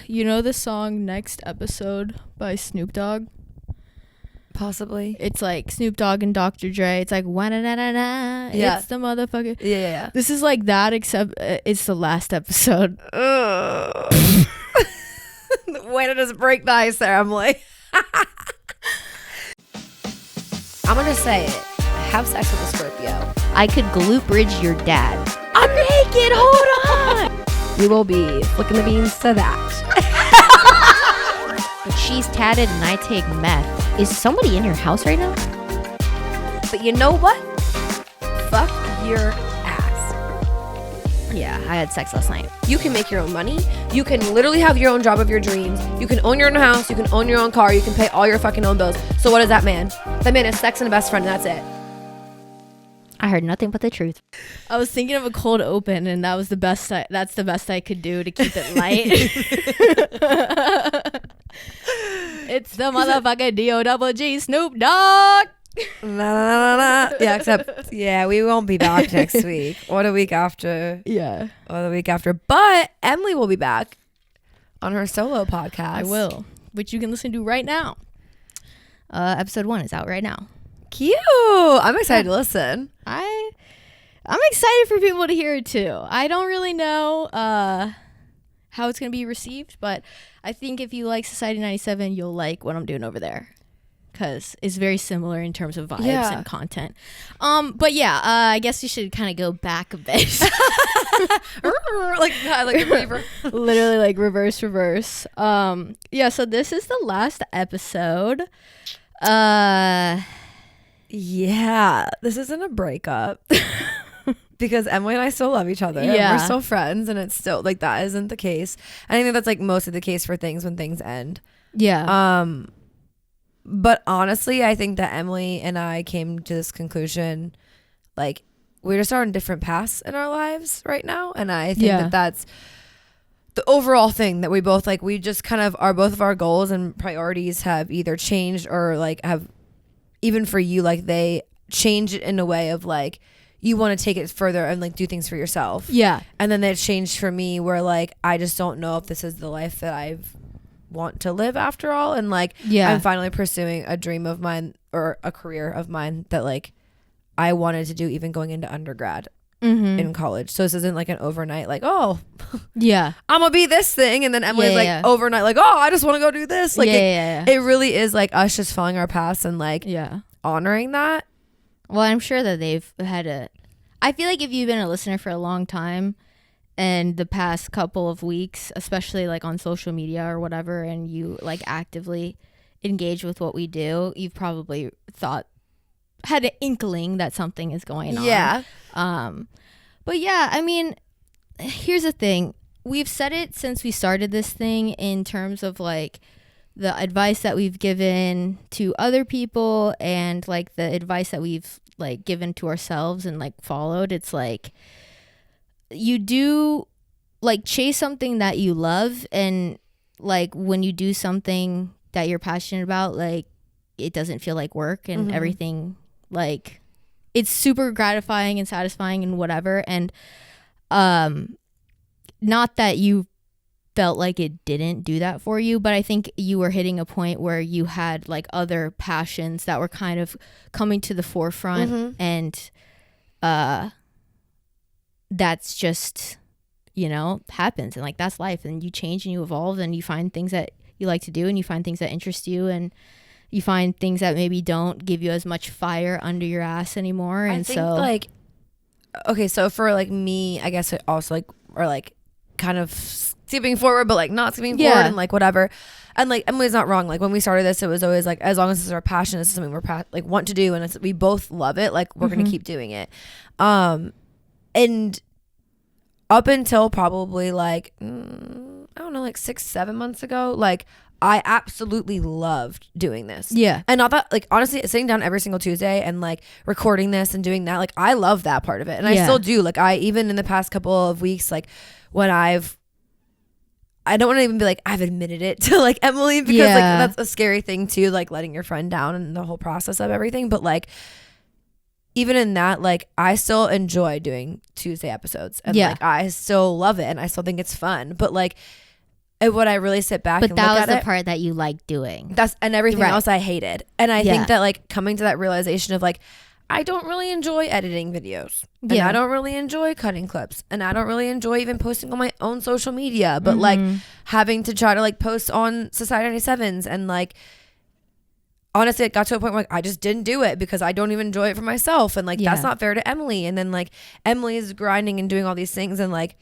you know the song Next Episode by Snoop Dogg? Possibly. It's like Snoop Dogg and Dr. Dre. It's like na. Yeah. It's the motherfucker. Yeah. This is like that, except it's the last episode. Way to just break the ice there, Emily. I'm gonna say it. Have sex with a Scorpio. I could glute bridge your dad. I'm naked. Hold on. We will be flicking the beans to that. But she's tatted and I take meth. Is somebody in your house right now? But you know what? Fuck your ass. Yeah, I had sex last night. You can make your own money. You can literally have your own job of your dreams. You can own your own house. You can own your own car. You can pay all your fucking own bills. So what is that man? That man is sex and a best friend, and that's it. I heard nothing but the truth. I was thinking of a cold open, and that was the best. That's the best I could do to keep it light. It's the motherfucking D-O-double-G Snoop Dogg. Yeah, except we won't be back next week or the week after. Yeah, or the week after. But Emily will be back on her solo podcast. I will, which you can listen to right now. Episode 1 is out right now. Cute. I'm excited to listen. I'm excited for people to hear it too. I don't really know how it's gonna be received, but I think if you like Society 97, you'll like what I'm doing over there, because it's very similar in terms of vibes and content. But yeah, I guess we should kind of go back a bit. like a beaver. Literally like reverse. Yeah, so this is the last episode. Yeah, this isn't a breakup. Because Emily and I still love each other. Yeah. We're still friends, and it's still like that isn't the case. And I think that's like mostly the case for things when things end. Yeah. But honestly, I think that Emily and I came to this conclusion, like we're just on different paths in our lives right now, and I think that that's the overall thing that we both like. We just kind of are, both of our goals and priorities have either changed or like have, even for you, like they change it in a way of like you want to take it further and like do things for yourself. Yeah. And then it changed for me where like I just don't know if this is the life that I want to live after all. And like I'm finally pursuing a dream of mine or a career of mine that like I wanted to do even going into undergrad in college. So this isn't like an overnight like, oh yeah, I'm gonna be this thing, and then Emily's like overnight like, oh, I just want to go do this. Like it really is like us just following our paths and like honoring that. Well, I'm sure that they've had I feel like if you've been a listener for a long time and the past couple of weeks, especially like on social media or whatever, and you like actively engage with what we do, you've probably had an inkling that something is going on. Yeah. But yeah, I mean, here's the thing. We've said it since we started this thing in terms of like the advice that we've given to other people and like the advice that we've like given to ourselves and like followed. It's like you do like chase something that you love, and like when you do something that you're passionate about, like it doesn't feel like work and everything, like it's super gratifying and satisfying and whatever. And not that you felt like it didn't do that for you, but I think you were hitting a point where you had like other passions that were kind of coming to the forefront, and that's just, you know, happens, and like that's life, and you change and you evolve and you find things that you like to do and you find things that interest you, and you find things that maybe don't give you as much fire under your ass anymore. And I think so like, okay, so for like me, I guess it also like, or like kind of skipping forward, but like not skipping forward and like whatever. And like Emily's not wrong. Like when we started this, it was always like, as long as this is our passion, this is something we're like want to do, and we both love it, like we're gonna keep doing it. And up until probably like I don't know, like 6-7 months ago, like I absolutely loved doing this. Yeah. And not that, like, honestly, sitting down every single Tuesday and like recording this and doing that, like I love that part of it. And I still do. Like I, even in the past couple of weeks, like when I don't want to even be like, I've admitted it to like Emily, because like that's a scary thing too, like letting your friend down and the whole process of everything. But like, even in that, like I still enjoy doing Tuesday episodes, and like I still love it and I still think it's fun. But like And when I really sit back but and that look was at the it, part that you like doing. and everything Right. else I hated. And I Yeah. think that like coming to that realization of like, I don't really enjoy editing videos. And Yeah. I don't really enjoy cutting clips. And I don't really enjoy even posting on my own social media. But like having to try to like post on Society 97s and like, honestly, it got to a point where like, I just didn't do it because I don't even enjoy it for myself. And like, that's not fair to Emily. And then like Emily is grinding and doing all these things and like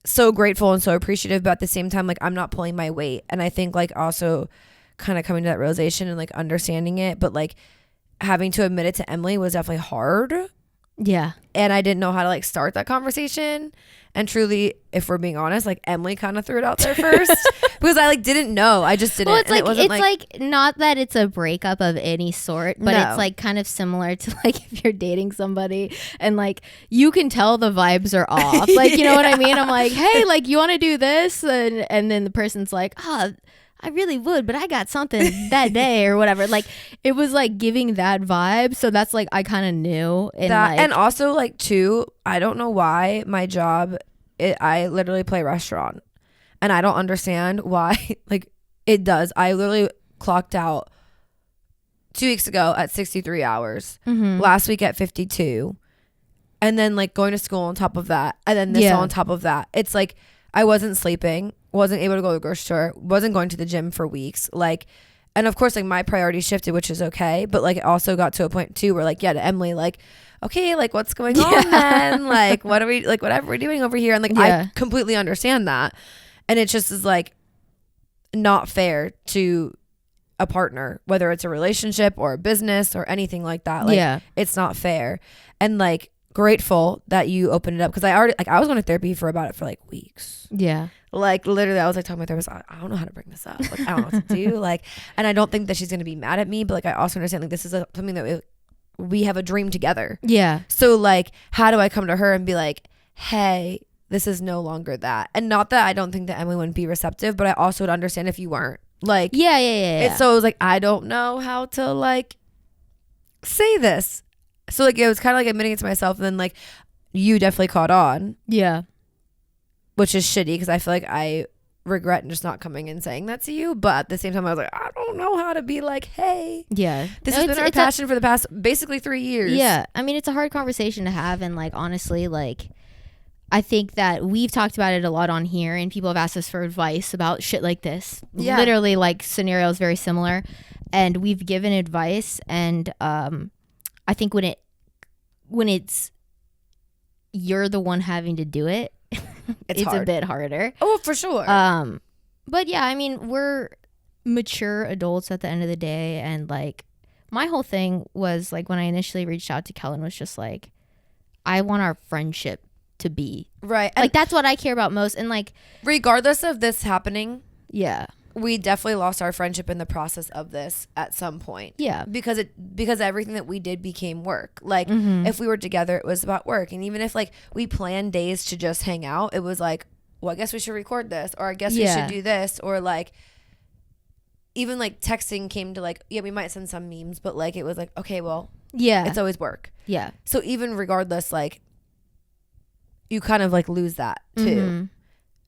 so grateful and so appreciative. But at the same time, like I'm not pulling my weight. And I think like also kind of coming to that realization and like understanding it. But like having to admit it to Emily was definitely hard. Yeah. And I didn't know how to like start that conversation. And truly, if we're being honest, like Emily kind of threw it out there first because I like didn't know. I just didn't. Well, it's and like it's like not that it's a breakup of any sort, but No. it's like kind of similar to like if you're dating somebody and like you can tell the vibes are off. Like, you know what I mean? I'm like, hey, like you want to do this, and then the person's like, I really would, but I got something that day or whatever. Like it was like giving that vibe. So that's like I kind of knew. And that, like, and also like too, I don't know why my job, I literally play restaurant, and I don't understand why. Like it does. I literally clocked out 2 weeks ago at 63 hours. Last week at 52, and then like going to school on top of that, and then this on top of that. It's like I wasn't sleeping, wasn't able to go to the grocery store, wasn't going to the gym for weeks. Like, and of course, like my priorities shifted, which is okay. But like it also got to a point too where like, yeah, to Emily, like, okay, like what's going on then? Like, what are we, like, whatever we're doing over here? And like, I completely understand that. And it just is like not fair to a partner, whether it's a relationship or a business or anything like that. Like, it's not fair. And like, grateful that you opened it up because I already like I was going to therapy for like weeks. Yeah. Like literally I was like telling my therapist, I don't know how to bring this up. Like I don't know what to do. Like, and I don't think that she's going to be mad at me, but like I also understand like this is something that we have a dream together. Yeah. So like how do I come to her and be like, hey, this is no longer that? And not that I don't think that Emily wouldn't be receptive, but I also would understand if you weren't. Like yeah. It's so it was like I don't know how to like say this. So like it was kind of like admitting it to myself, and then like you definitely caught on. Yeah. Which is shitty because I feel like I regret just not coming and saying that to you. But at the same time, I was like, I don't know how to be like, hey, this has been our passion for the past basically 3 years. Yeah. I mean, it's a hard conversation to have. And like, honestly, like, I think that we've talked about it a lot on here and people have asked us for advice about shit like this. Yeah. Literally like scenarios very similar. And we've given advice. And I think when it's you're the one having to do it, it's a bit harder. Oh, for sure. But yeah, I mean, we're mature adults at the end of the day, and like my whole thing was like when I initially reached out to Kellen was just like, I want our friendship to be right. Like that's what I care about most, and like regardless of this happening, yeah, we definitely lost our friendship in the process of this at some point. Yeah. Because everything that we did became work. Like if we were together, it was about work. And even if like we planned days to just hang out, it was like, well, I guess we should record this, or I guess we should do this, or like even like texting came to like, yeah, we might send some memes, but like it was like, okay, well, yeah, it's always work. Yeah. So even regardless, like you kind of like lose that too.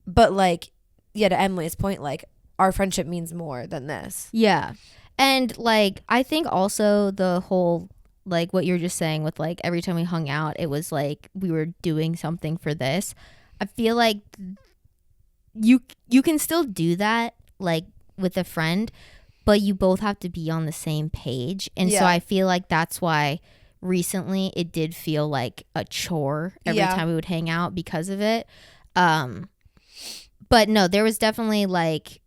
But like, yeah, to Emily's point, like our friendship means more than this. Yeah. And like I think also the whole like what you're just saying with like every time we hung out, it was like we were doing something for this. I feel like you can still do that like with a friend, but you both have to be on the same page. And so I feel like that's why recently it did feel like a chore every time we would hang out because of it. But no, there was definitely like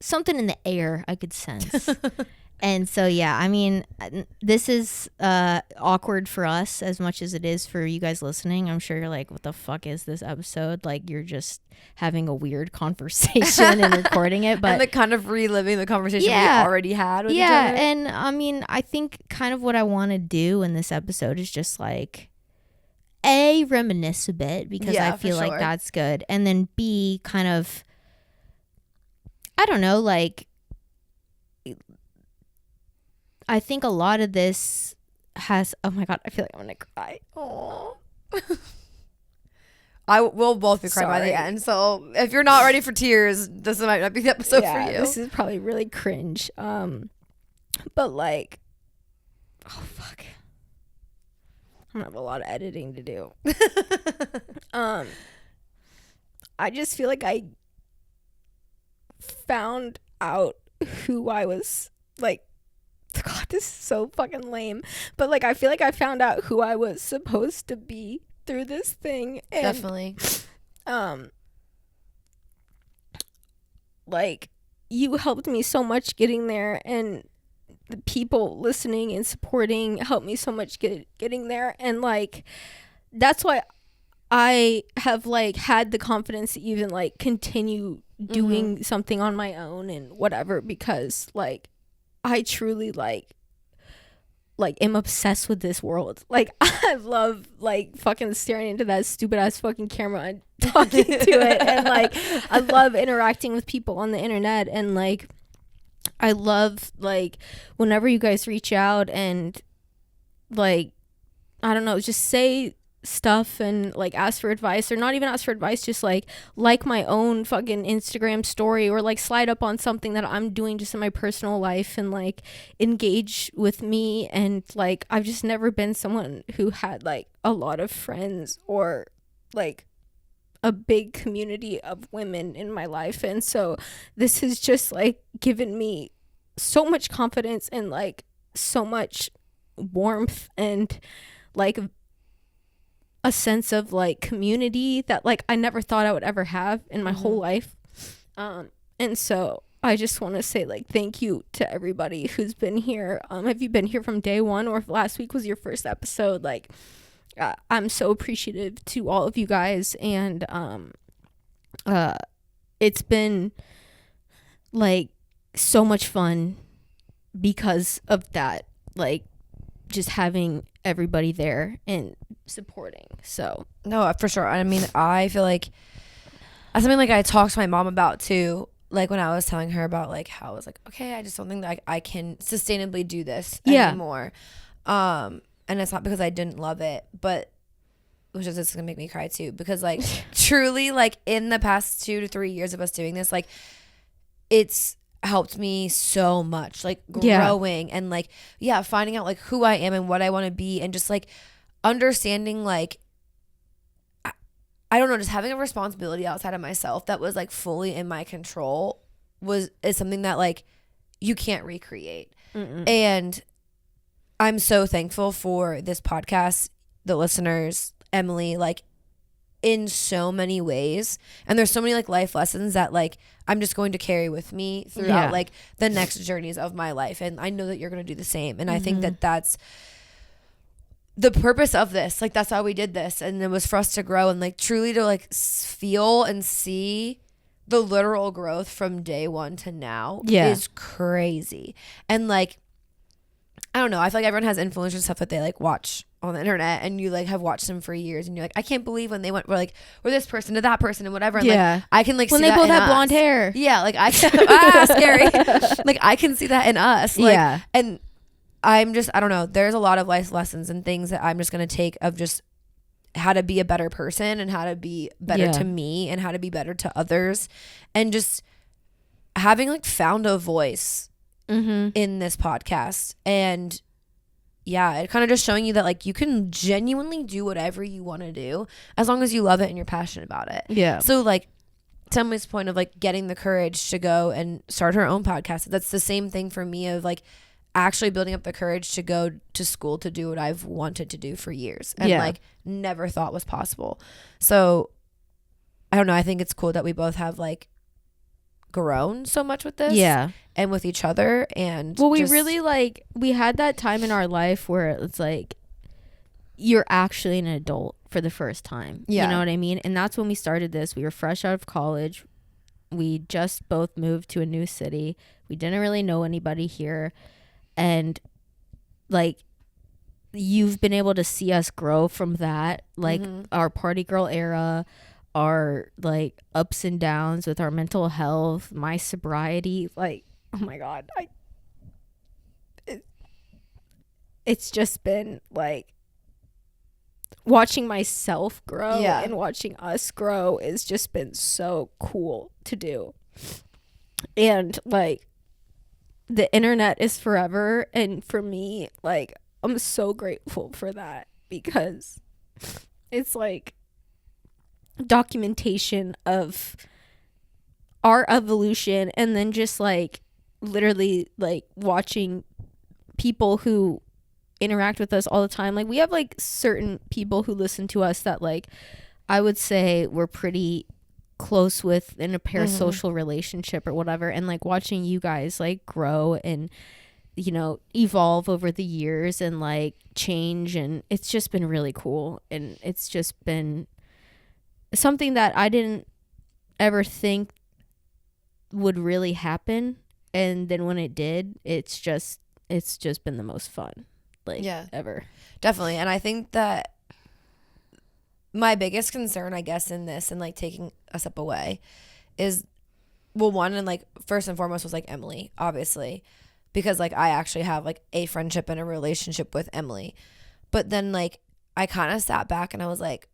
something in the air I could sense. And so yeah, I mean, this is awkward for us as much as it is for you guys listening. I'm sure you're like, what the fuck is this episode? Like you're just having a weird conversation and recording it, but and like kind of reliving the conversation we already had with each other. And I mean, I think kind of what I want to do in this episode is just like reminisce a bit, because I feel like that's good, and then B, kind of, I don't know, like I think a lot of this has, oh my god, I feel like I'm gonna cry. Oh, I will both be crying by the end. So if you're not ready for tears, this might not be the episode for you. This is probably really cringe. But like, oh fuck, I'm gonna have a lot of editing to do. I just feel like I found out who I was. Like, God, this is so fucking lame. But like, I feel like I found out who I was supposed to be through this thing. And, definitely. Like, you helped me so much getting there, and the people listening and supporting helped me so much getting there. And like, that's why I have like had the confidence to even like continue doing something on my own and whatever, because like I truly like am obsessed with this world. Like, I love like fucking staring into that stupid ass fucking camera and talking to it, and like I love interacting with people on the internet, and like I love like whenever you guys reach out and like, I don't know, just say stuff and like ask for advice, or not even ask for advice, just like my own fucking Instagram story, or like slide up on something that I'm doing just in my personal life and like engage with me. And like, I've just never been someone who had like a lot of friends or like a big community of women in my life, and so this has just like given me so much confidence and like so much warmth and like a sense of like community that like I never thought I would ever have in my whole life. And so I just want to say like thank you to everybody who's been here. Have you been here from day one, or if last week was your first episode? Like, I'm so appreciative to all of you guys, and it's been like so much fun because of that, like just having everybody there and supporting. So no, for sure. I mean, I feel like that's something like I talked to my mom about too, like when I was telling her about like how I was like, okay, I just don't think that I can sustainably do this anymore. And it's not because I didn't love it, but which is just gonna make me cry too, because like truly like in the past 2 to 3 years of us doing this, like it's helped me so much, like growing and like finding out like who I am and what I want to be, and just like understanding like I don't know, just having a responsibility outside of myself that was like fully in my control is something that like you can't recreate. And I'm so thankful for this podcast, the listeners, Emily, like in so many ways. And there's so many like life lessons that like I'm just going to carry with me throughout like the next journeys of my life. And I know that you're going to do the same. And I think that that's the purpose of this. Like, that's why we did this. And it was for us to grow and like truly to like feel and see the literal growth from day one to now is crazy. And like, I don't know, I feel like everyone has influencers and stuff that they like watch on the internet, and you like have watched them for years, and you're like, I can't believe when they went we're this person to that person and whatever. And like, I can like when see they both have blonde hair. Yeah, like I can scary. Like I can see that in us. Like, and I'm just, I don't know, there's a lot of life lessons and things that I'm just gonna take of just how to be a better person and how to be better to me and how to be better to others, and just having like found a voice in this podcast. And it kind of just showing you that like you can genuinely do whatever you want to do as long as you love it and you're passionate about it. So like to Emily's point of like getting the courage to go and start her own podcast, that's the same thing for me of like actually building up the courage to go to school to do what I've wanted to do for years and like never thought was possible. So I don't know, I think it's cool that we both have like grown so much with this and with each other. And we really like, we had that time in our life where it's like you're actually an adult for the first time. You know what I mean? And that's when we started this. We were fresh out of college. We just both moved to a new city. We didn't really know anybody here, and like you've been able to see us grow from that, like our party girl era, our like ups and downs with our mental health, my sobriety, like, oh my God, it's just been like watching myself grow and watching us grow has just been so cool to do. And like the internet is forever, and for me, like, I'm so grateful for that, because it's like documentation of our evolution, and then just like literally like watching people who interact with us all the time. Like, we have like certain people who listen to us that like I would say we're pretty close with in a parasocial relationship or whatever, and like watching you guys like grow and, you know, evolve over the years and like change, and it's just been really cool, and it's just been something that I didn't ever think would really happen, and then when it did, it's just been the most fun, like, ever. Definitely. And I think that my biggest concern, I guess, in this and like taking a step away is, well, one, and like first and foremost was like Emily, obviously, because like I actually have like a friendship and a relationship with Emily. But then like I kind of sat back and I was like,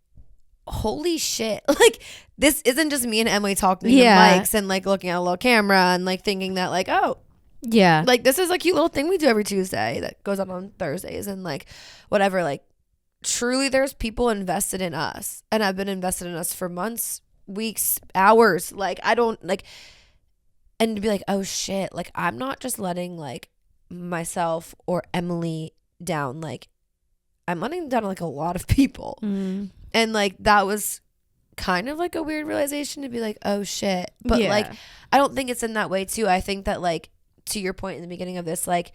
holy shit, like this isn't just me and Emily talking to mics and like looking at a little camera and like thinking that like, oh yeah, like this is a cute little thing we do every Tuesday that goes on Thursdays and like whatever. Like, truly there's people invested in us, and I've been invested in us for months, weeks, hours. Like, I don't like, and to be like, oh shit, like I'm not just letting like myself or Emily down, like I'm letting down like a lot of people. And like that was kind of like a weird realization to be like, oh shit. But like I don't think it's in that way too. I think that, like, to your point in the beginning of this, like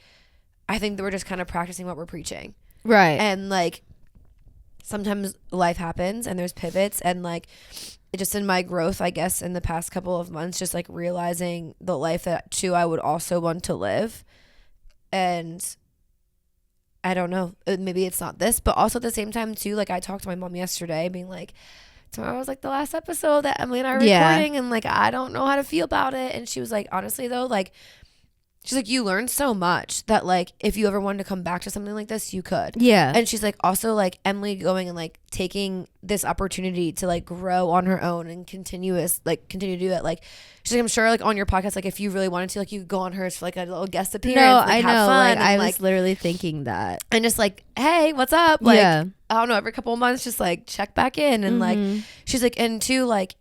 I think that we're just kind of practicing what we're preaching, right? And like sometimes life happens and there's pivots, and like it just in my growth, I guess, in the past couple of months, just like realizing the life that too I would also want to live. And I don't know, maybe it's not this, but also at the same time too, like I talked to my mom yesterday being like, tomorrow was like the last episode that Emily and I are recording, and like I don't know how to feel about it. And she was like, honestly though, like she's like, you learned so much that like if you ever wanted to come back to something like this, you could. Yeah. And she's like, also like Emily going and like taking this opportunity to like grow on her own and continue to do it. Like, she's like, I'm sure like on your podcast, like if you really wanted to, like you could go on hers for like a little guest appearance. No, like, I know. Have fun, like, I was literally thinking that. And just like, hey, what's up? Like, I don't know, every couple of months, just like check back in. And like, she's like, and two, like,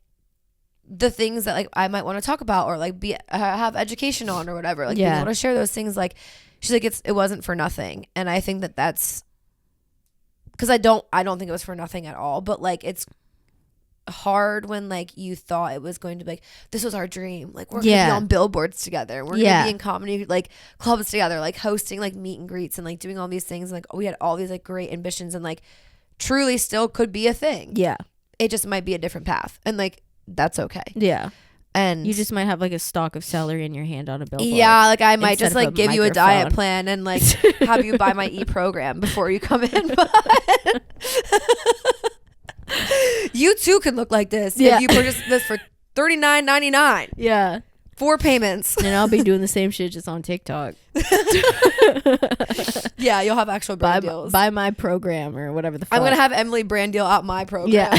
the things that like I might want to talk about or like have education on or whatever, like being able to share those things. Like, she's like, it wasn't for nothing. And I think that that's because I don't think it was for nothing at all, but like it's hard when like you thought it was going to be like, this was our dream, like we're gonna be on billboards together, we're gonna be in comedy like clubs together, like hosting like meet and greets and like doing all these things, and like we had all these like great ambitions, and like truly still could be a thing. It just might be a different path, and like that's okay. And you just might have like a stalk of celery in your hand on a billboard. Like I might just like give you a diet plan and like have you buy my e-program before you come in. You too can look like this if you purchase this for $39.99. 4 payments. And I'll be doing the same shit just on TikTok. You'll have actual brand deals. Buy my program or whatever the fuck. I'm gonna have Emily brand deal out my program.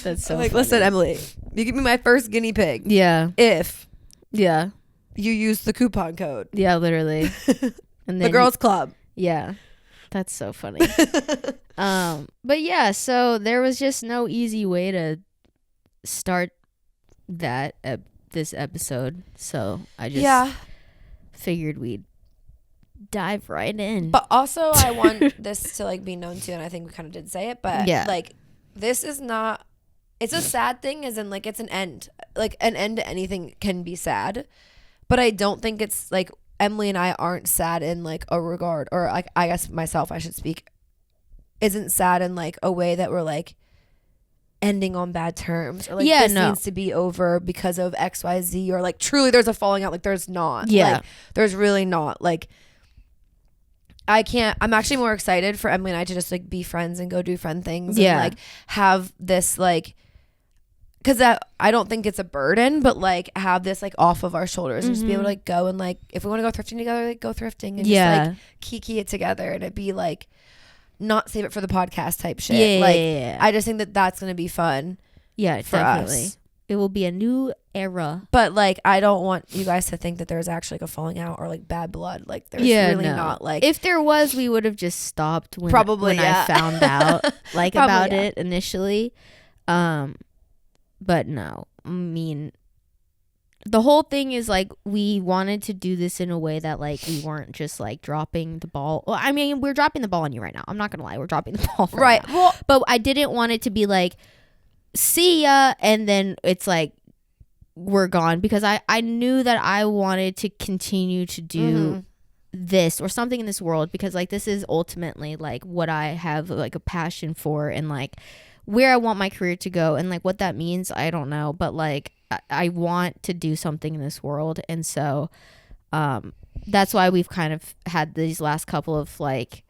That's so like, funny. listen, Emily, you give me my first guinea pig. If you use the coupon code. Literally. And then the girls club. That's so funny. But yeah, so there was just no easy way to start that this episode, so I just figured we'd dive right in. But also I want this to like be known too, and I think we kind of did say it, but like this is not, it's a sad thing, as in like it's an end, like an end to anything can be sad, but I don't think it's like Emily and I aren't sad in like a regard, or like I guess myself, I should speak, isn't sad in like a way that we're like ending on bad terms, or like this needs to be over because of XYZ, or like truly there's a falling out. Like there's not. Like, there's really not. Like I'm actually more excited for Emily and I to just like be friends and go do friend things and like have this like because I don't think it's a burden, but like have this like off of our shoulders and just be able to like go and like if we want to go thrifting together, like go thrifting and just like kiki it together, and it'd be like not save it for the podcast type shit. I just think that that's gonna be fun. Yeah, for definitely. us. It will be a new era. But like I don't want you guys to think that there's actually like a falling out or like bad blood. Like there's really not. Like if there was, we would have just stopped when I found out like about it initially. But no, I mean, the whole thing is like we wanted to do this in a way that like we weren't just like dropping the ball. Well, I mean, we're dropping the ball on you right now. I'm not gonna lie, we're dropping the ball right now. Well, but I didn't want it to be like see ya and then it's like we're gone, because I knew that I wanted to continue to do this or something in this world, because like this is ultimately like what I have like a passion for, and like where I want my career to go, and like what that means I don't know, but like I want to do something in this world. And so that's why we've kind of had these last couple of like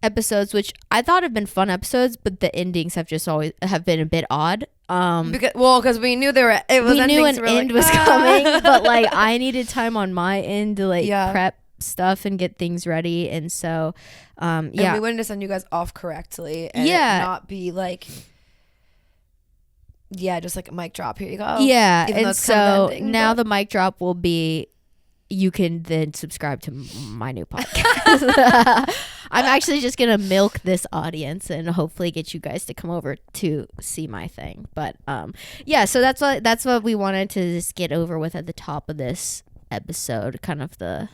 episodes, which I thought have been fun episodes, but the endings have just always have been a bit odd. Because we knew we knew an end was coming, but like I needed time on my end to like prep stuff and get things ready, and so and we wanted to send you guys off correctly and not be like just like a mic drop, here you go. And so now the mic drop will be you can then subscribe to my new podcast. I'm actually just gonna milk this audience and hopefully get you guys to come over to see my thing. But so that's what we wanted to just get over with at the top of this episode, kind of the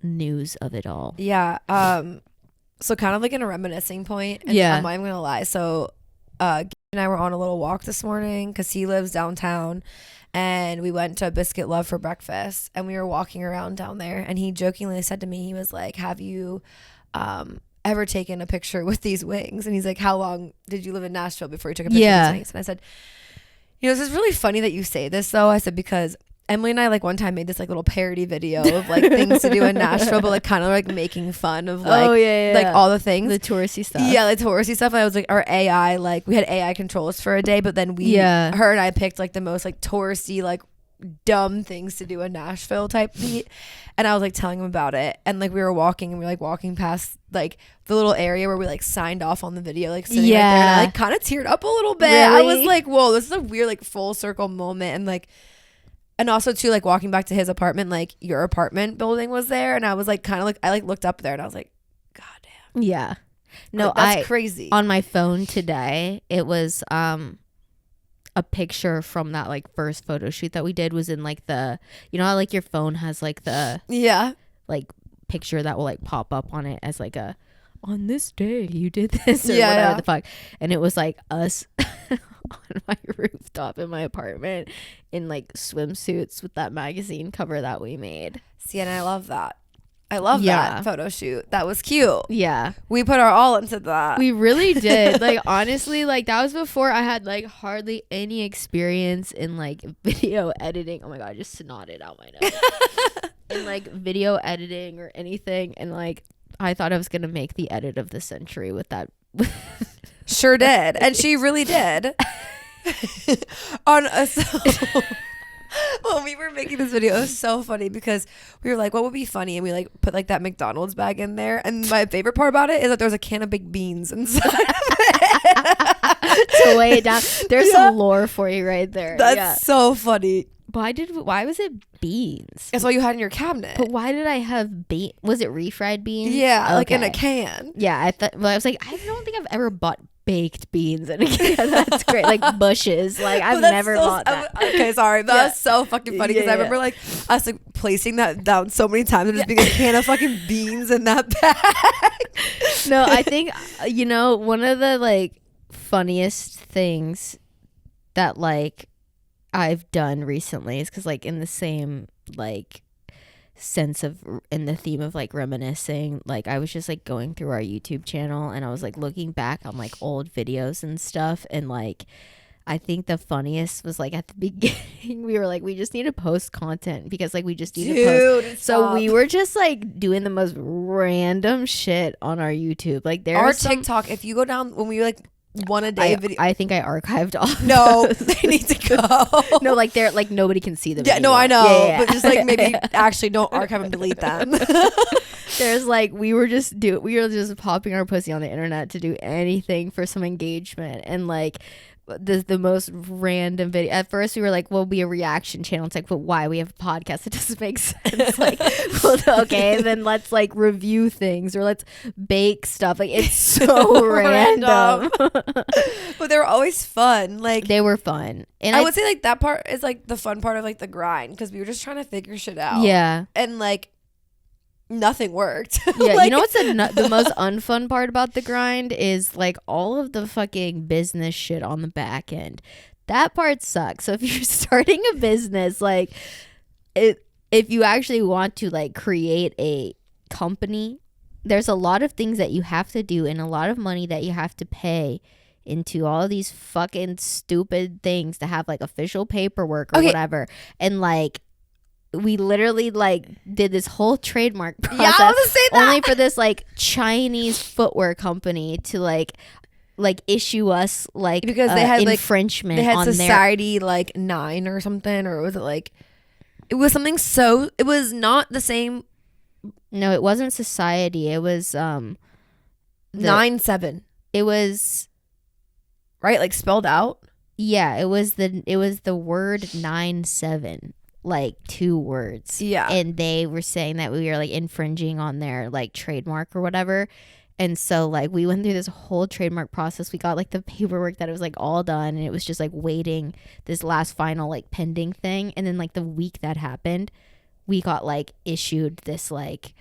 news of it all. So kind of like in a reminiscing point, and I'm not even gonna lie, so Gabe and I were on a little walk this morning because he lives downtown, and we went to Biscuit Love for breakfast, and we were walking around down there, and he jokingly said to me, he was like, have you ever taken a picture with these wings? And he's like, how long did you live in Nashville before you took a picture of these wings? And I said, this is really funny that you say this though. I said, because Emily and I like one time made this like little parody video of like things to do in Nashville, but like kind of like making fun of like like all the things, the touristy stuff. The touristy stuff. I was like, our AI, like we had AI controls for a day, but then her and I picked like the most like touristy, like dumb things to do in Nashville type beat. And I was like telling him about it, and like we were walking and we were like walking past like the little area where we like signed off on the video, like sitting right there, and I like kind of teared up a little bit. I was like, whoa, this is a weird like full circle moment. And like, and also too, like walking back to his apartment, like your apartment building was there, and I was like kind of like I like looked up there and I was like, god damn. Yeah. No, like, that's crazy. On my phone today, it was a picture from that like first photo shoot that we did, was in like the, you know how like your phone has like the like picture that will like pop up on it as like a, on this day you did this or whatever the fuck, and it was like us on my rooftop in my apartment in like swimsuits with that magazine cover that we made. See, and I love that. I love that photo shoot. That was cute. Yeah. We put our all into that. We really did. Like, honestly, like that was before I had like hardly any experience in like video editing. Oh my God, I just snotted out my nose. In like video editing or anything. And like, I thought I was going to make the edit of the century with that. Sure did. And she really did. Well, we were making this video, it was so funny because we were like, what would be funny? And we like put like that McDonald's bag in there. And my favorite part about it is that there was a can of baked beans inside to weigh it down. There's some lore for you right there. That's so funny. Why was it beans? That's what you had in your cabinet. But why did I have beans? Was it refried beans? Yeah, like in a can. Yeah, I thought. Well, I was like, I don't think I've ever bought baked beans in a can. That's great. Like bushes. Like I've never bought that. Okay, sorry. That's so fucking funny because I remember like us like placing that down so many times and just being a can of fucking beans in that bag. No, I think one of the like funniest things that like I've done recently is because like in the same like sense of in the theme of like reminiscing, like I was just like going through our YouTube channel and I was like looking back on like old videos and stuff, and like I think the funniest was like at the beginning we were like, we just need to post content because like we just need to post. So we were just like doing the most random shit on our YouTube. Like our TikTok, if you go down when we like one a day video. I think I archived all. No, they need to go. No, like they're like nobody can see them. Yeah, anymore. no, I know, Yeah. but just like maybe actually don't archive and delete them. There's like we were just popping our pussy on the internet to do anything for some engagement, and like the most random video. At first we were like, we'll be a reaction channel. It's like, but why? We have a podcast. It doesn't make sense. Like, well, okay, then let's like review things or let's bake stuff. Like, it's so random. But they were always fun. Like, they were fun. And I would say like that part is like the fun part of like the grind, because we were just trying to figure shit out. Yeah. And like nothing worked. Yeah, like, you know what's the most unfun part about the grind is like all of the fucking business shit on the back end. That part sucks. So if you're starting a business, like if you actually want to like create a company, there's a lot of things that you have to do and a lot of money that you have to pay into all of these fucking stupid things to have like official paperwork or whatever. And like we literally like did this whole trademark process I was gonna say that. only for this like Chinese footwear company to like issue us like because they had infringement. They had on Society like 9 or something, or was it like it was something, so it was not the same. No, it wasn't Society. It was 9-7. It was right, like spelled out. Yeah, it was the word 9-7. Like 2 words. Yeah. And they were saying that we were like infringing on their like trademark or whatever. And so like we went through this whole trademark process. We got like the paperwork that it was like all done, and it was just like waiting this last final like pending thing. And then like the week that happened, we got like issued this like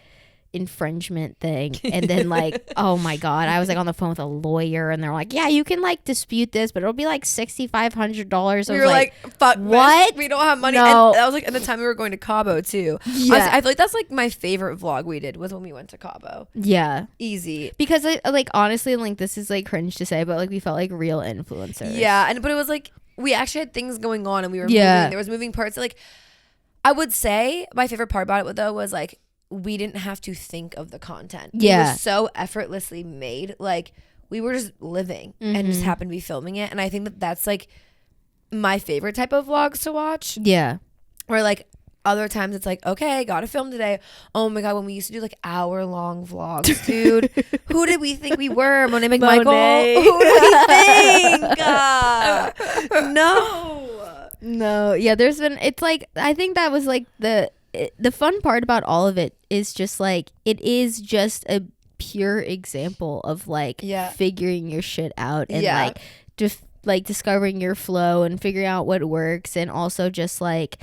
infringement thing. And then like oh my god, I was like on the phone with a lawyer, and they're like, yeah, you can like dispute this, but it'll be like $6,500. We were like fuck, what? We don't have money. No. And that was like at the time we were going to Cabo too. Yeah. Honestly, I feel like that's like my favorite vlog we did was when we went to Cabo. Yeah, easy, because like honestly, like this is like cringe to say, but like we felt like real influencers. Yeah, but it was like we actually had things going on, and we were moving. There was moving parts. Like I would say my favorite part about it though was like we didn't have to think of the content. Yeah. It was so effortlessly made. Like we were just living and just happened to be filming it. And I think that that's like my favorite type of vlogs to watch. Yeah. Where like other times it's like, okay, gotta film today. Oh my God, when we used to do like hour-long vlogs, dude. Who did we think we were? Monet McMichael? Who did we think? No. Yeah, there's been, it's like, I think that was like the fun part about all of it is just like, it is just a pure example of like figuring your shit out and like just like discovering your flow and figuring out what works. And also just like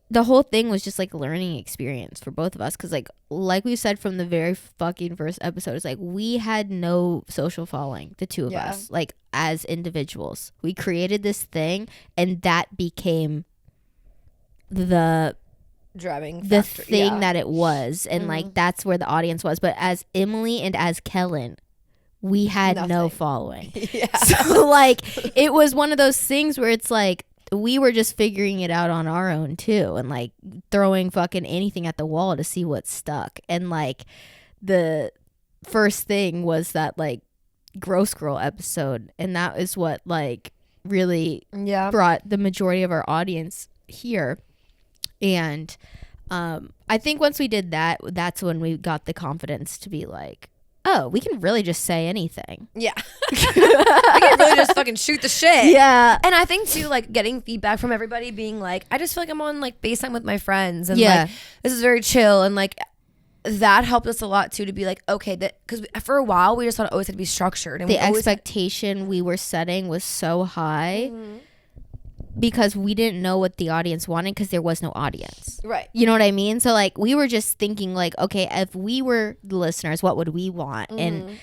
the whole thing was just like a learning experience for both of us, because like we said from the very fucking first episode, it's like we had no social following, the two of us, like as individuals. We created this thing and that became the driving the thing that it was, and like that's where the audience was. But as Emily and as Kellen, we had no following. So like it was one of those things where it's like we were just figuring it out on our own too, and like throwing fucking anything at the wall to see what stuck. And like the first thing was that like Gross Girl episode, and that is what like really brought the majority of our audience here. And I think once we did that, that's when we got the confidence to be like, oh, we can really just say anything. Yeah. We can really just fucking shoot the shit. Yeah. And I think too, like getting feedback from everybody being like, I just feel like I'm on like FaceTime with my friends, and like this is very chill, and like that helped us a lot too, to be like, okay, that, because for a while we just thought it always had to be structured, and the expectation we were setting was so high. Because we didn't know what the audience wanted, because there was no audience. Right. You know what I mean? So like we were just thinking like, okay, if we were the listeners, what would we want? And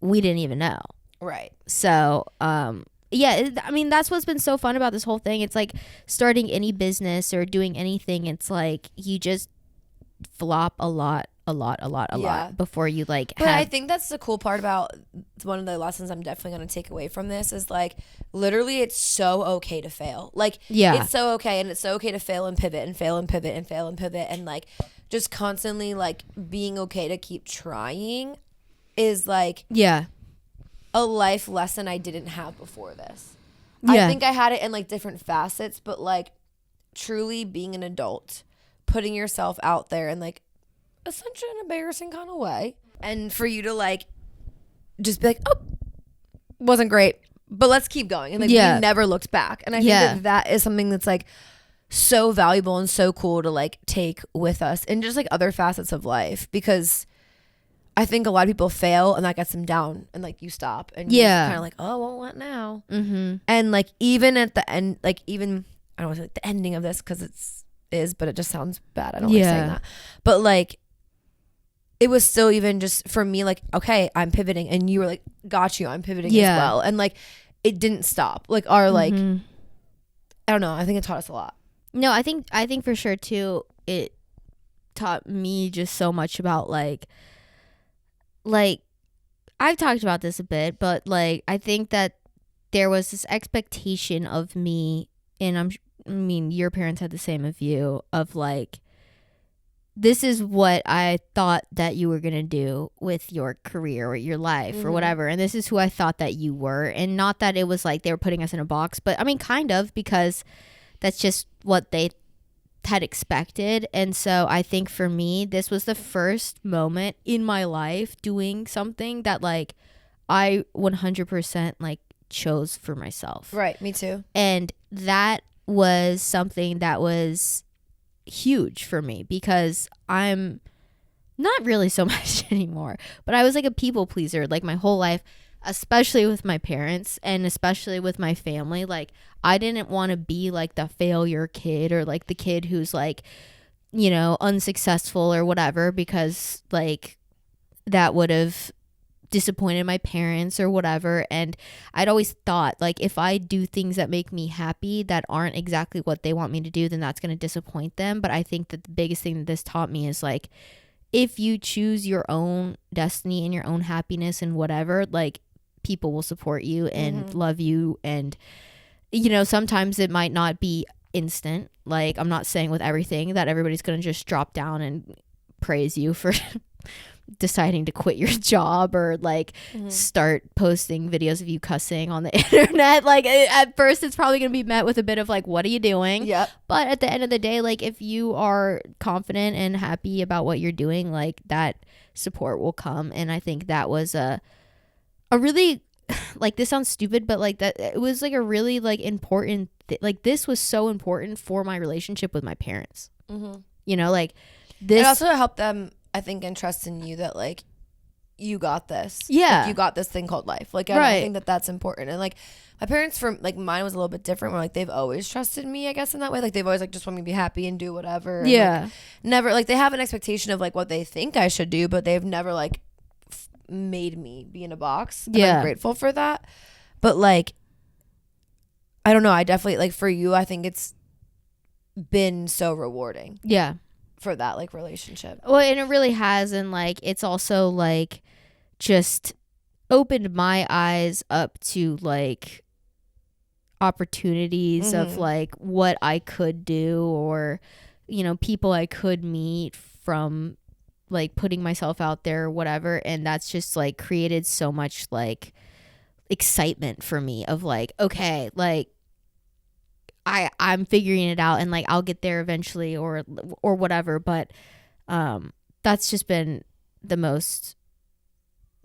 we didn't even know. Right. So I mean, that's what's been so fun about this whole thing. It's like starting any business or doing anything, it's like you just flop a lot before you like but I think that's the cool part about one of the lessons I'm definitely going to take away from this is like literally it's so okay to fail. Like it's so okay, and it's so okay to fail and pivot and fail and pivot and fail and pivot, and like just constantly like being okay to keep trying is like a life lesson I didn't have before this. I think I had it in like different facets, but like truly being an adult, putting yourself out there in like essentially an embarrassing kind of way, and for you to like just be like, oh, wasn't great, but let's keep going, and like we never looked back. And I think that is something that's like so valuable and so cool to like take with us in just like other facets of life, because I think a lot of people fail and that gets them down, and like you stop and you're kind of like, oh, well, what now? And like even at the end, like even I don't want to say like the ending of this because but it just sounds bad. I don't like saying that, but like it was still even just for me like, okay, I'm pivoting, and you were like, got you, I'm pivoting as well, and like it didn't stop. Like our like I don't know. I think it taught us a lot. No, I think for sure too. It taught me just so much about like I've talked about this a bit, but like I think that there was this expectation of me, and I mean your parents had the same of you, of like, this is what I thought that you were going to do with your career or your life or whatever. And this is who I thought that you were. And not that it was like they were putting us in a box, but I mean, kind of, because that's just what they had expected. And so I think for me, this was the first moment in my life doing something that like I 100% like chose for myself. Right. Me too. And that was something that was huge for me, because I'm not really so much anymore, but I was like a people pleaser like my whole life, especially with my parents and especially with my family. Like I didn't want to be like the failure kid or like the kid who's like, you know, unsuccessful or whatever, because like that would have disappointed my parents or whatever. And I'd always thought like, if I do things that make me happy that aren't exactly what they want me to do, then that's going to disappoint them. But I think that the biggest thing that this taught me is like, if you choose your own destiny and your own happiness and whatever, like people will support you and love you. And you know, sometimes it might not be instant. Like I'm not saying with everything that everybody's going to just drop down and praise you for deciding to quit your job or like start posting videos of you cussing on the internet. Like at first it's probably going to be met with a bit of like, what are you doing? Yep. But at the end of the day, like if you are confident and happy about what you're doing, like that support will come. And I think that was a really, like this sounds stupid, but like that it was like a really like important like this was so important for my relationship with my parents. You know, like this it also helped them, I think, and trust in you that like you got this. Yeah. Like, you got this thing called life. Like I think that that's important. And like my parents, from like mine was a little bit different, where like they've always trusted me, I guess, in that way. Like they've always like just want me to be happy and do whatever. And, like, never like they have an expectation of like what they think I should do, but they've never like made me be in a box. And I'm grateful for that. But like I don't know, I definitely like for you, I think it's been so rewarding. Yeah. For that like relationship. Well, and it really has. And like it's also like just opened my eyes up to like opportunities of like what I could do, or you know, people I could meet from like putting myself out there or whatever. And that's just like created so much like excitement for me of like, okay, like I'm figuring it out, and like I'll get there eventually or whatever. But that's just been the most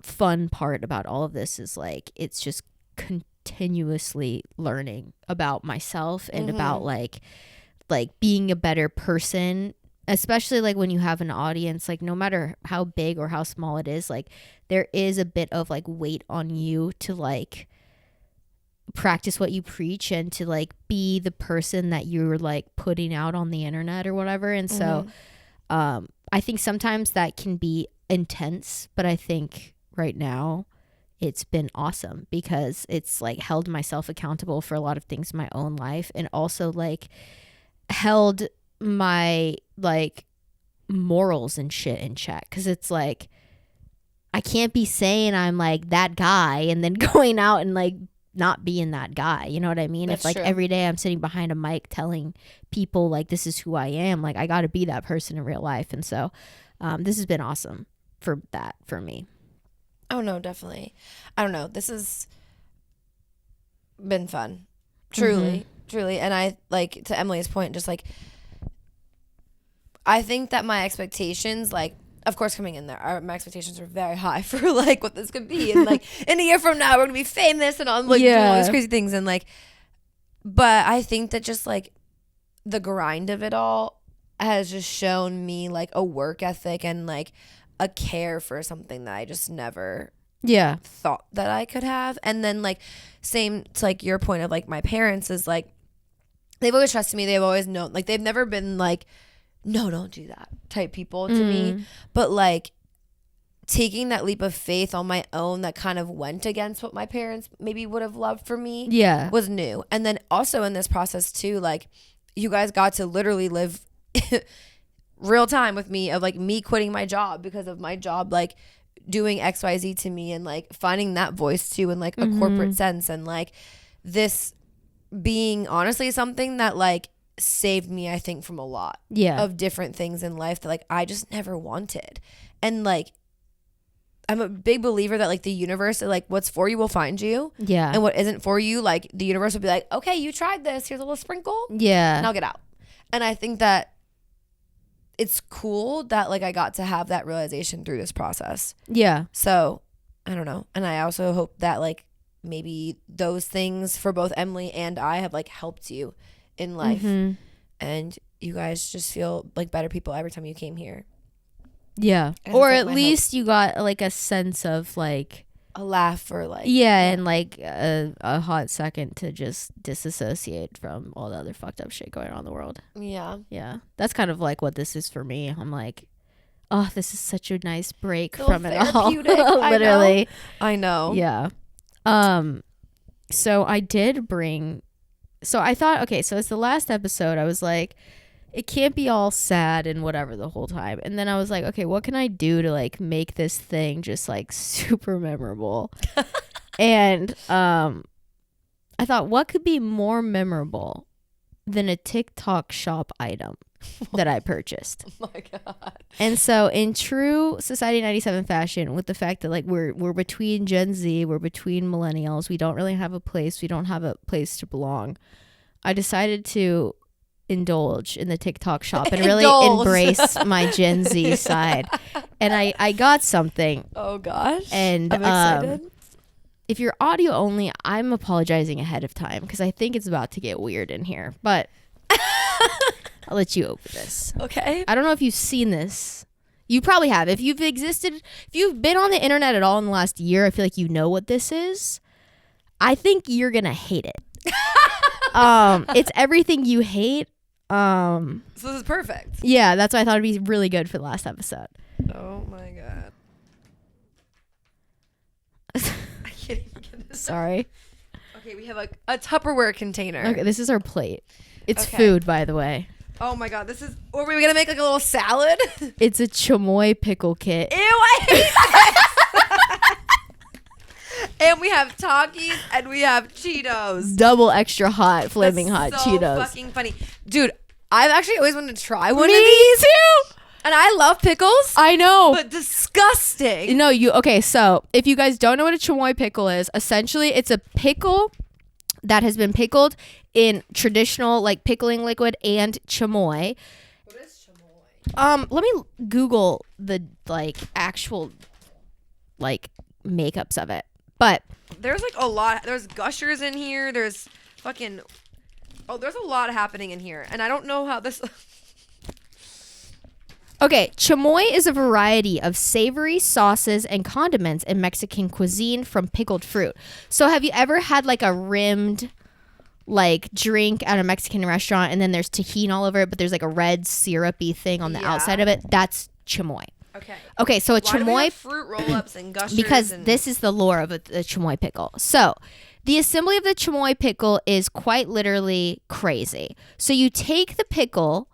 fun part about all of this, is like it's just continuously learning about myself and about like being a better person, especially like when you have an audience, like no matter how big or how small it is, like there is a bit of like weight on you to like practice what you preach and to like be the person that you're like putting out on the internet or whatever. And so I think sometimes that can be intense, but I think right now it's been awesome, because it's like held myself accountable for a lot of things in my own life, and also like held my like morals and shit in check, because it's like I can't be saying I'm like that guy and then going out and like not being that guy, you know what I mean? That's if like true. every day I'm sitting behind a mic telling people like this is who I am, like I got to be that person in real life. And so this has been awesome for me. Oh no, definitely. I don't know. This has been fun. Truly. And I, like, to Emily's point, just like, I think that my expectations, like, of course, coming in there, my expectations were very high for like what this could be, and like in a year from now we're gonna be famous and on like doing all these crazy things, and like, but I think that just like the grind of it all has just shown me like a work ethic and like a care for something that I just never thought that I could have. And then like same to like your point of like my parents is like they've always trusted me, they've always known, like they've never been like, no, don't do that type people to me. But like taking that leap of faith on my own that kind of went against what my parents maybe would have loved for me was new. And then also in this process too, like you guys got to literally live real time with me of like me quitting my job because of my job like doing XYZ to me, and like finding that voice too in like a corporate sense, and like this being honestly something that like saved me, I think, from a lot of different things in life that like I just never wanted. And like I'm a big believer that like the universe, like what's for you will find you, and what isn't for you, like the universe will be like, okay, you tried this, here's a little sprinkle, now get out. And I think that it's cool that like I got to have that realization through this process. So I don't know, and I also hope that like maybe those things for both Emily and I have like helped you in life, and you guys just feel like better people every time you came here. Or at least you got like a sense of like a laugh, or like and like a hot second to just disassociate from all the other fucked up shit going on in the world. That's kind of like what this is for me. I'm like, oh, this is such a nice break from it all. Literally. I know. So I did bring, so I thought, okay, so it's the last episode. I was like, it can't be all sad and whatever the whole time. And then I was like, okay, what can I do to like make this thing just like super memorable? And I thought, what could be more memorable than a TikTok shop item that I purchased? Oh my God. And so in true Society 97 fashion, with the fact that like we're between Gen Z, we're between millennials, we don't really have a place, we don't have a place to belong, I decided to indulge in the TikTok shop and really embrace my Gen Z side. And I got something. Oh gosh. And I'm excited. If you're audio only, I'm apologizing ahead of time because I think it's about to get weird in here. But I'll let you open this. Okay. I don't know if you've seen this. You probably have. If you've been on the internet at all in the last year, I feel like you know what this is. I think you're gonna hate it. It's everything you hate. So this is perfect. Yeah, that's why I thought it'd be really good for the last episode. Oh my God. I can't even get this. Sorry. Okay, we have a Tupperware container. Okay, this is our plate. It's Okay. food, by the way. Oh my God, this is. Or were we gonna make like a little salad? It's a chamoy pickle kit. Ew, I hate this. And we have Takis and we have Cheetos. Double extra hot, flaming That's hot so Cheetos. Fucking funny, dude. I've actually always wanted to try one Me of these. too. And I love pickles. I know. But disgusting. No, okay, so if you guys don't know what a chamoy pickle is, essentially it's a pickle that has been pickled in traditional like pickling liquid and chamoy. What is chamoy? Let me Google the like actual like makeups of it. But there's like a lot. There's gushers in here. There's fucking. Oh, there's a lot happening in here, and I don't know how this. okay, chamoy is a variety of savory sauces and condiments in Mexican cuisine from pickled fruit. So have you ever had like a rimmed like drink at a Mexican restaurant and then there's tahini all over it, but there's like a red syrupy thing on the outside of it? That's chamoy. Okay, so a chamoy. Why do we have fruit roll-ups and gushers? Because this is the lore of the chamoy pickle. So the assembly of the chamoy pickle is quite literally crazy. So you take the pickle,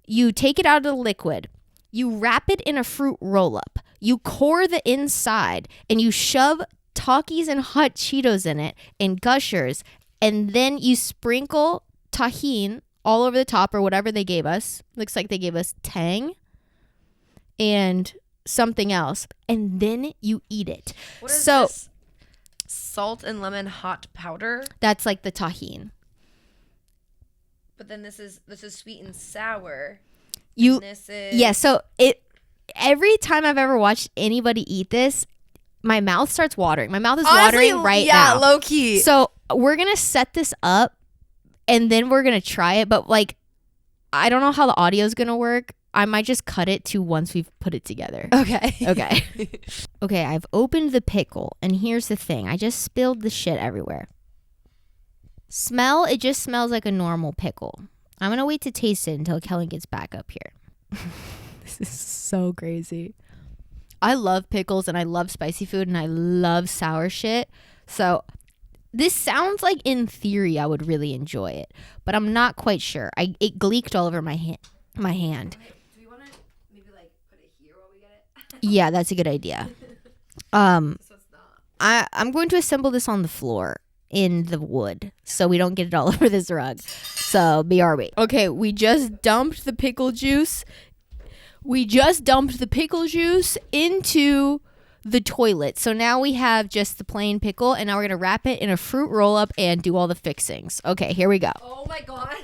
you take it out of the liquid, you wrap it in a fruit roll-up, you core the inside, and you shove Takis and hot Cheetos in it and gushers, and then you sprinkle tahini all over the top or whatever they gave us. Looks like they gave us Tang and something else, and then you eat it. What is this? Salt and lemon hot powder. That's like the tahine. But then this is sweet and sour. You and this is yeah. So every time I've ever watched anybody eat this, my mouth starts watering. My mouth is watering right now. Yeah, low key. So we're gonna set this up, and then we're gonna try it. But like, I don't know how the audio is gonna work. I might just cut it to once we've put it together. Okay. Okay. Okay, I've opened the pickle, and here's the thing. I just spilled the shit everywhere. Smell, it just smells like a normal pickle. I'm going to wait to taste it until Kellen gets back up here. This is so crazy. I love pickles, and I love spicy food, and I love sour shit. So this sounds like, in theory, I would really enjoy it, but I'm not quite sure. It gleeked all over my hand. Do we want to maybe like put it here while we get it? Yeah, that's a good idea. So it's not. I'm going to assemble this on the floor in the wood so we don't get it all over this rug. So BRB. Okay, we just dumped the pickle juice. Into the toilet. So now we have just the plain pickle, and now we're going to wrap it in a fruit roll up and do all the fixings. Okay, here we go. Oh my god.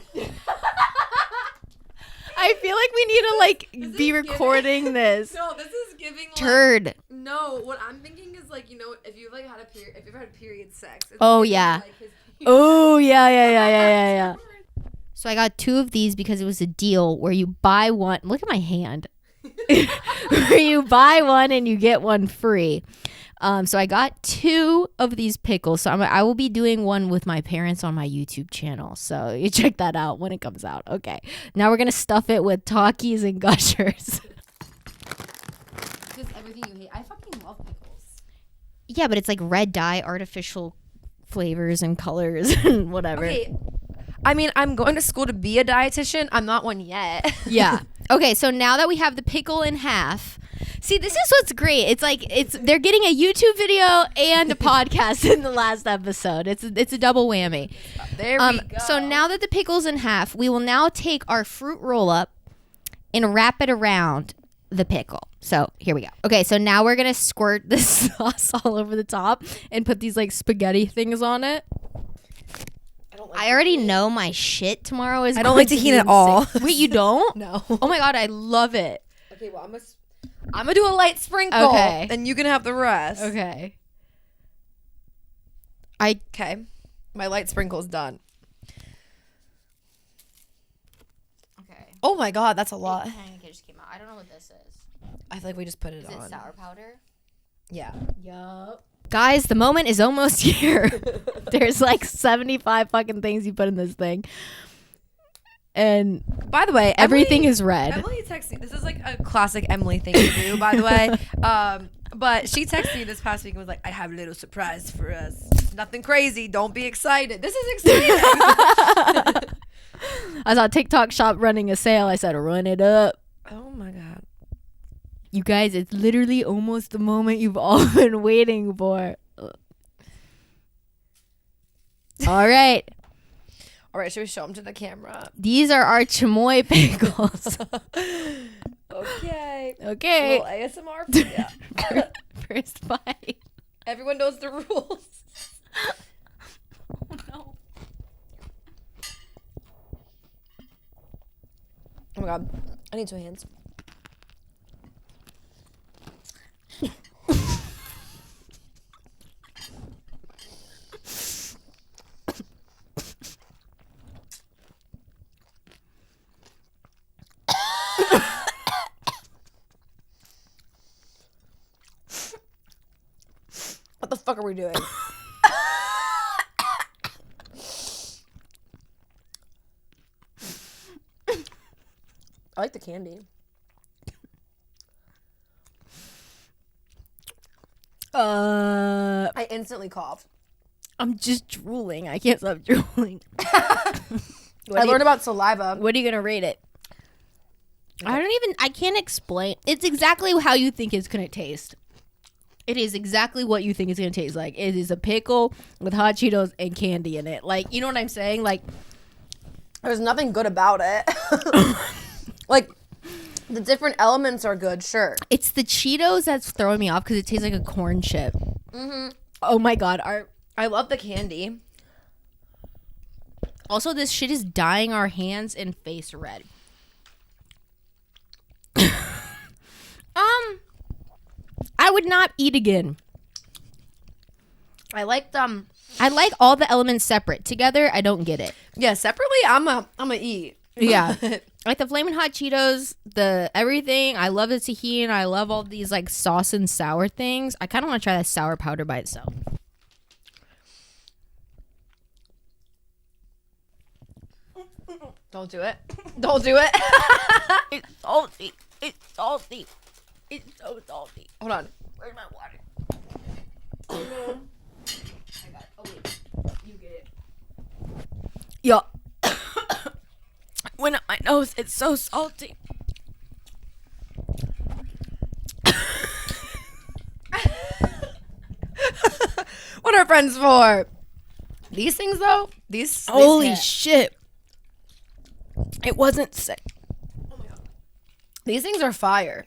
I feel like we need to be recording this. No, this is giving like, Turd. No, what I'm thinking is like, if you've like if you've had period sex. It's Oh giving, yeah. like, his Oh yeah. So I got 2 of these because it was a deal where you buy one. Look at my hand. Where you buy one and you get one free. So I got 2 of these pickles. So I will be doing one with my parents on my YouTube channel. So you check that out when it comes out. Okay. Now we're gonna stuff it with Takis and Gushers. Just everything you hate. I fucking love pickles. Yeah, but it's like red dye, artificial flavors and colors and whatever. Okay. I mean, I'm going to school to be a dietitian. I'm not one yet. Yeah. Okay, so now that we have the pickle in half, see, this is what's great. It's like they're getting a YouTube video and a podcast in the last episode. It's a double whammy. There we go. So now that the pickle's in half, we will now take our fruit roll up and wrap it around the pickle. So here we go. Okay, so now we're gonna squirt this sauce all over the top and put these like spaghetti things on it. I already know my shit tomorrow is. I don't like tahini at all. Wait, you don't? No. Oh my god, I love it. Okay, well I'm gonna do a light sprinkle. Okay. And you can have the rest. Okay. Okay. My light sprinkle's done. Okay. Oh my god, that's a lot. Pancake just came out. I don't know what this is. I feel like we just put it Is on. it sour powder? Yeah. Yup. Guys, the moment is almost here. There's like 75 fucking things you put in this thing. And by the way, everything is red. Emily texted me. This is like a classic Emily thing to do, by the way. But she texted me this past week and was like, I have a little surprise for us. Nothing crazy. Don't be excited. This is exciting. I saw TikTok shop running a sale. I said, run it up. Oh my god. You guys, it's literally almost the moment you've all been waiting for. All right. All right, should we show them to the camera? These are our chamoy pickles. Okay. Okay. A little ASMR for you. First bite. Everyone knows the rules. Oh, no. Oh my god. I need 2 hands. What the fuck are we doing? I like the candy. I instantly coughed. I'm just drooling. I can't stop drooling. I learned about saliva. What are you going to rate it? I can't explain. It's exactly how you think it's going to taste. It is exactly what you think it's going to taste like. It is a pickle with hot Cheetos and candy in it. Like, you know what I'm saying? Like, there's nothing good about it. Like, The different elements are good, sure. It's the Cheetos that's throwing me off because it tastes like a corn chip. Oh my god, I love the candy. Also, this shit is dyeing our hands and face red. I would not eat again. I like them. I like all the elements separate. Together, I don't get it. Yeah, separately, I'm a eat. Yeah. Like the Flamin' Hot Cheetos, the everything. I love the tahini. I love all these like sauce and sour things. I kind of want to try that sour powder by itself. Don't do it. Don't do it. It's salty. It's salty. It's so salty. Hold on. Where's my water? I got it. Oh wait, you get it. Yo. Went up my nose. It's so salty. What are friends for? These things though? These Holy hit. shit. It wasn't sick. Oh my god. These things are fire.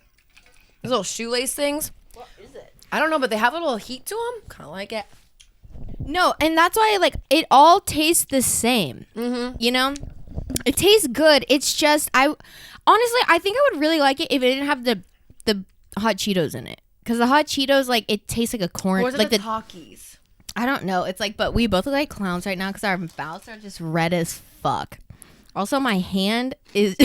These little shoelace things. What is it? I don't know, but they have a little heat to them. Kind of like it. No, and that's why like it all tastes the same. Mm-hmm. You know? It tastes good. It's just I think I would really like it if it didn't have the hot Cheetos in it. Cuz the hot Cheetos like it tastes like a corn Or is it like the Takis? I don't know. It's like, but we both look like clowns right now because our mouths are just red as fuck. Also, my hand is.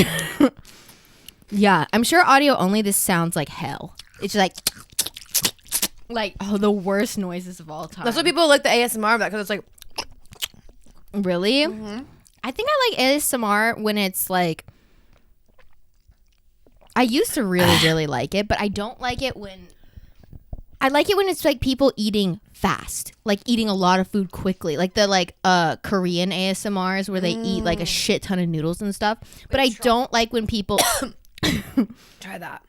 Yeah, I'm sure audio only. This sounds like hell. It's like the worst noises of all time. That's what people like the ASMR of that because it's like. Really? Mm-hmm. I think I like ASMR when it's like. I used to really, really like it, but I don't like it when. I like it when it's like people eating fast, like eating a lot of food quickly, like the Korean ASMRs where they eat like a shit ton of noodles and stuff. But I don't like when people Try that.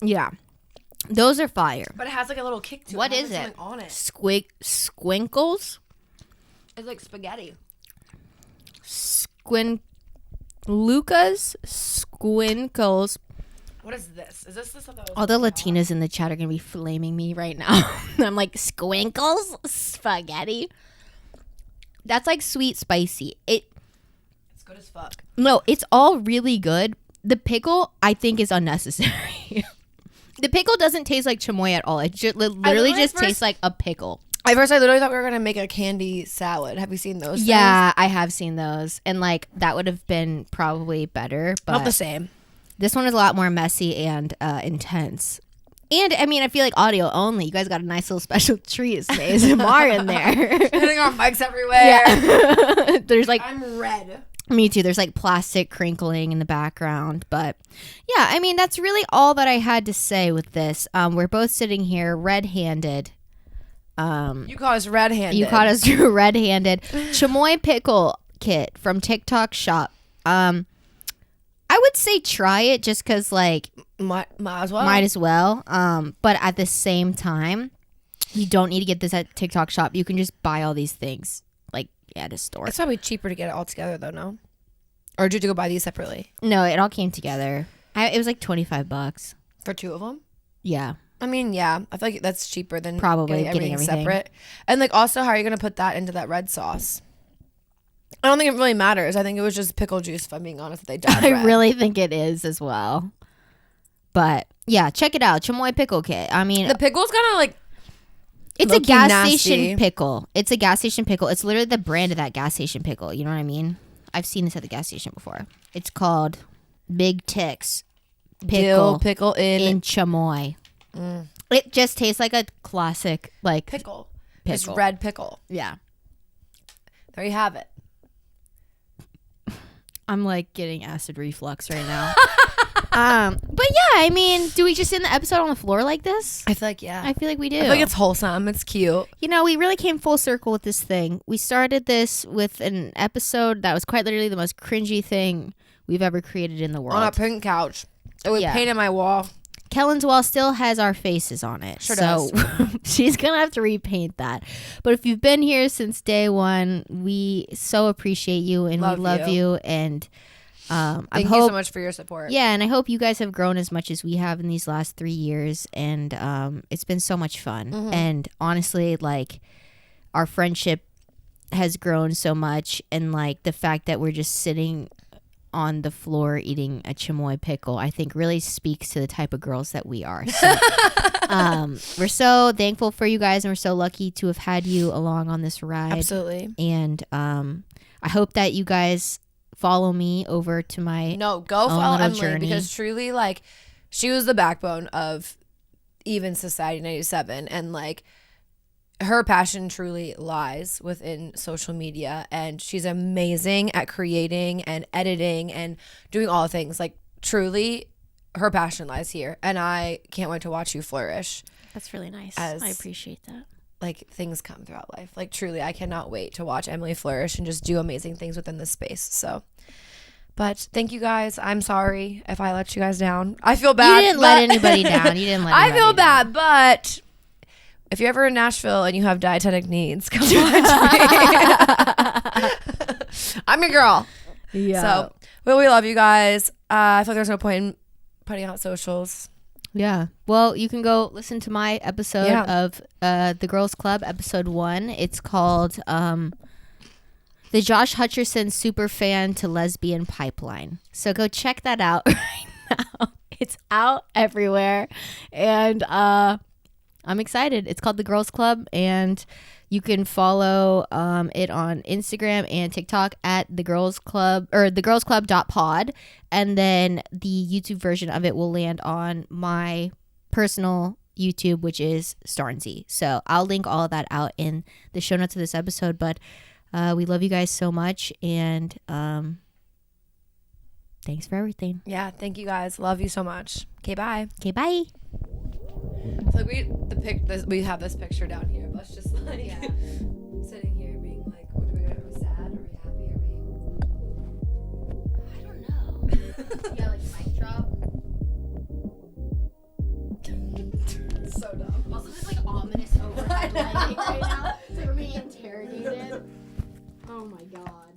Yeah, those are fire. But it has like a little kick to it. What It is has it? something on it? Squinkles? It's like spaghetti. Lucas Squinkles. What is this? Is this the stuff that was All the Latinas in the chat are gonna be flaming me right now. I'm like, Squinkles spaghetti. That's like sweet spicy. It's good as fuck. No, it's all really good. The pickle I think is unnecessary. The pickle doesn't taste like chamoy at all. It literally just tastes like a pickle. At first, I literally thought we were gonna make a candy salad. Have you seen those? Yeah, I have seen those, and like that would have been probably better, but Not the same. this one is a lot more messy and intense. And I mean, I feel like audio only. You guys got a nice little special treat. It's ASMR in there. Hitting our mics everywhere. Yeah. There's like I'm red. me too. There's like plastic crinkling in the background, but yeah, I mean that's really all that I had to say with this. We're both sitting here red-handed. You caught us red-handed. You caught us red-handed. Chamoy pickle kit from TikTok shop. I would say try it just because like Might as well. might as well. But at the same time, you don't need to get this at TikTok shop. You can just buy all these things like at a store. It's probably cheaper to get it all together though, no? Or did you go buy these separately? No, it all came together. It was like $25. For two of them? Yeah. I mean, yeah. I feel like that's cheaper than Probably getting getting everything everything. separate. And like also, how are you going to put that into that red sauce? I don't think it really matters. I think it was just pickle juice, if I'm being honest, that they dyed I red. really think it is as well. But yeah, check it out. Chamoy pickle kit. I mean, The pickle's kind of like it's a low-key gas nasty. station pickle. It's a gas station pickle. It's literally the brand of that gas station pickle. You know what I mean? I've seen this at the gas station before. It's called Big Ticks dill Pickle pickle in chamoy. It just tastes like a classic like pickle. pickle. Just red pickle. Yeah. There you have it. I'm like getting acid reflux right now. But yeah, I mean, do we just end the episode on the floor like this? I feel like, yeah. I feel like we do. I feel like it's wholesome. It's cute. You know, we really came full circle with this thing. We started this with an episode that was quite literally the most cringy thing we've ever created in the world. On a pink couch. It was Yeah. paint on my wall. Kellen's wall still has our faces on it. Sure so she's going to have to repaint that. But if you've been here since day one, we so appreciate you and we love you. And thank you so much for your support. Yeah, and I hope you guys have grown as much as we have in these last 3 years. And it's been so much fun. And honestly, like, our friendship has grown so much. And, like, the fact that we're just sitting on the floor eating a chamoy pickle, I think really speaks to the type of girls that we are. So, we're so thankful for you guys, and we're so lucky to have had you along on this ride. Absolutely. And I hope that you guys follow me over to my go follow Emily journey. Because truly, like, she was the backbone of even Society 97, and like, her passion truly lies within social media, and she's amazing at creating and editing and doing all things. Like, truly, her passion lies here, and I can't wait to watch you flourish. That's really nice. I appreciate that. Like, things come throughout life. Like, truly, I cannot wait to watch Emily flourish and just do amazing things within this space. So, but thank you guys. I'm sorry if I let you guys down. I feel bad. You didn't let anybody down. You didn't let I anybody feel down. bad, but if you're ever in Nashville and you have dietetic needs, come watch me. I'm your girl. Yeah. So, well, we love you guys. I thought there's no point in putting out socials. Yeah. Well, you can go listen to my episode of The Girls Club, episode 1. It's called The Josh Hutcherson Superfan to Lesbian Pipeline. So go check that out right now. It's out everywhere. And I'm excited. It's called The Girls Club, and you can follow it on Instagram and TikTok at The Girls Club, or thegirlsclub.pod, and then the YouTube version of it will land on my personal YouTube, which is Starnsy. So I'll link all of that out in the show notes of this episode, but we love you guys so much, and thanks for everything. Yeah, thank you guys. Love you so much. Okay, bye. Okay, bye. So we have this picture down here. Let's just like sitting here being like, what are we sad? Are we happy? I don't know. Yeah, like mic drop. So dumb. Also, this like ominous overhead lighting right now. It's like we're being interrogated. Oh my god.